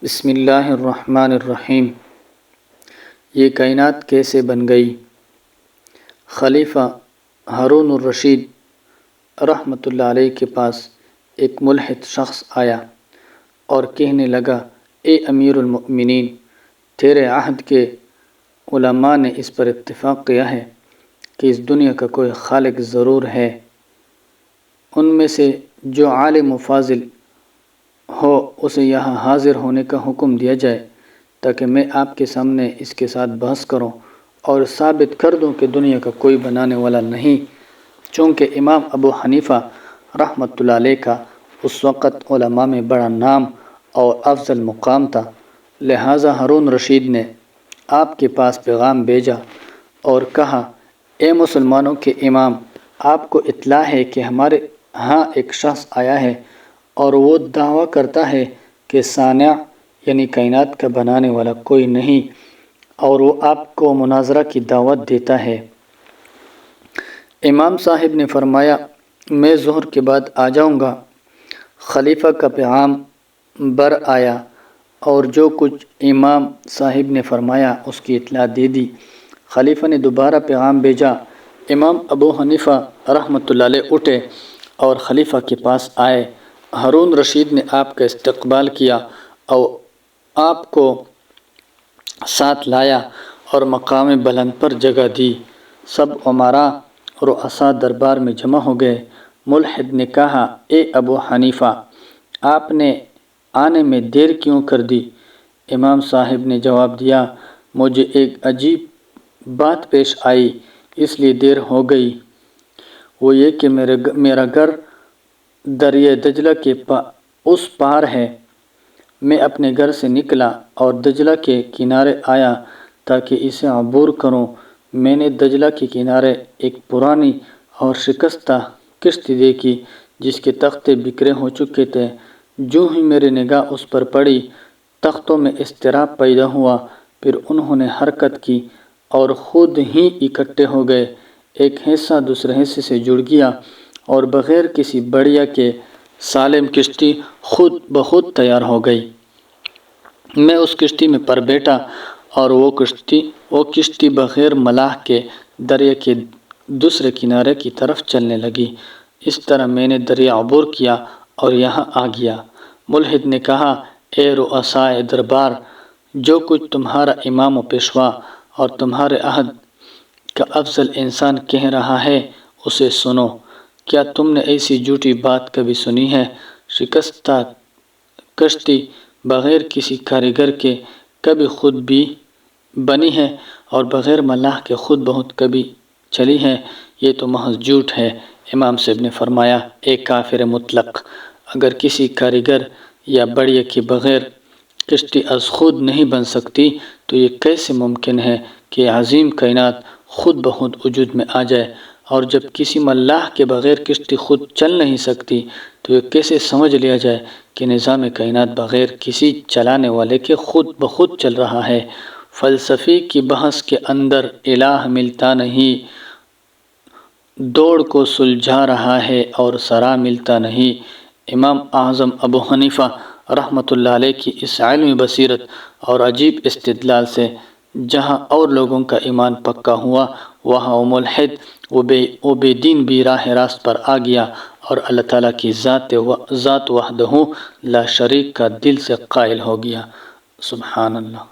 بسم اللہ الرحمن الرحیم۔ یہ کائنات کیسے بن گئی؟ خلیفہ ہارون الرشید رحمۃ اللہ علیہ کے پاس ایک ملحد شخص آیا اور کہنے لگا، اے امیر المؤمنین، تیرے عہد کے علماء نے اس پر اتفاق کیا ہے کہ اس دنیا کا کوئی خالق ضرور ہے۔ ان میں سے جو عالم و فاضل ہو اسے یہاں حاضر ہونے کا حکم دیا جائے تاکہ میں آپ کے سامنے اس کے ساتھ بحث کروں اور ثابت کر دوں کہ دنیا کا کوئی بنانے والا نہیں۔ چونکہ امام ابو حنیفہ رحمۃ اللہ علیہ کا اس وقت علماء میں بڑا نام اور افضل مقام تھا، لہٰذا ہارون رشید نے آپ کے پاس پیغام بھیجا اور کہا، اے مسلمانوں کے امام، آپ کو اطلاع ہے کہ ہمارے ہاں ایک شخص آیا ہے اور وہ دعویٰ کرتا ہے کہ صانع یعنی کائنات کا بنانے والا کوئی نہیں، اور وہ آپ کو مناظرہ کی دعوت دیتا ہے۔ امام صاحب نے فرمایا، میں ظہر کے بعد آ جاؤں گا۔ خلیفہ کا پیغام بر آیا اور جو کچھ امام صاحب نے فرمایا اس کی اطلاع دے دی۔ خلیفہ نے دوبارہ پیغام بھیجا۔ امام ابو حنیفہ رحمۃ اللہ علیہ اٹھے اور خلیفہ کے پاس آئے۔ ہارون رشید نے آپ کا استقبال کیا اور آپ کو ساتھ لایا اور مقام بلند پر جگہ دی۔ سب امراء رؤساء دربار میں جمع ہو گئے۔ ملحد نے کہا، اے ابو حنیفہ، آپ نے آنے میں دیر کیوں کر دی؟ امام صاحب نے جواب دیا، مجھے ایک عجیب بات پیش آئی اس لیے دیر ہو گئی۔ وہ یہ کہ میرا گھر دریائے دجلہ کے اس پار ہے۔ میں اپنے گھر سے نکلا اور دجلہ کے کنارے آیا تاکہ اسے عبور کروں۔ میں نے دجلہ کے کنارے ایک پرانی اور شکستہ کشتی دیکھی جس کے تختے بکھرے ہو چکے تھے۔ جو ہی میری نگاہ اس پر پڑی، تختوں میں اضطراب پیدا ہوا، پھر انہوں نے حرکت کی اور خود ہی اکٹھے ہو گئے۔ ایک حصہ دوسرے حصے سے جڑ گیا اور بغیر کسی بڑھیا کے سالم کشتی خود بخود تیار ہو گئی۔ میں اس کشتی میں پر بیٹھا اور وہ کشتی بغیر ملاح کے دریا کے دوسرے کنارے کی طرف چلنے لگی۔ اس طرح میں نے دریا عبور کیا اور یہاں آ گیا۔ ملحد نے کہا، اے رؤسائے دربار، جو کچھ تمہارا امام و پیشوا اور تمہارے عہد کا افضل انسان کہہ رہا ہے اسے سنو۔ کیا تم نے ایسی جھوٹی بات کبھی سنی ہے؟ شکستہ کشتی بغیر کسی کاریگر کے کبھی خود بھی بنی ہے اور بغیر ملاح کے خود بخود کبھی چلی ہے؟ یہ تو محض جھوٹ ہے۔ امام صاحب نے فرمایا، اے کافر مطلق، اگر کسی کاریگر یا بڑھیا کے بغیر کشتی از خود نہیں بن سکتی تو یہ کیسے ممکن ہے کہ عظیم کائنات خود بخود وجود میں آ جائے؟ اور جب کسی ملاح کے بغیر کشتی خود چل نہیں سکتی تو یہ کیسے سمجھ لیا جائے کہ نظام کائنات بغیر کسی چلانے والے کے خود بخود چل رہا ہے؟ فلسفے کی بحث کے اندر الہ ملتا نہیں، دوڑ کو سلجھا رہا ہے اور سرا ملتا نہیں۔ امام اعظم ابو حنیفہ رحمۃ اللہ علیہ کی اس علمی بصیرت اور عجیب استدلال سے جہاں اور لوگوں کا ایمان پکا ہوا، وہاں وہ ملحد و بے دین بھی راہ راست پر آ گیا اور اللہ تعالیٰ کی ذات وحدہ لا شریک کا دل سے قائل ہو گیا۔ سبحان اللہ۔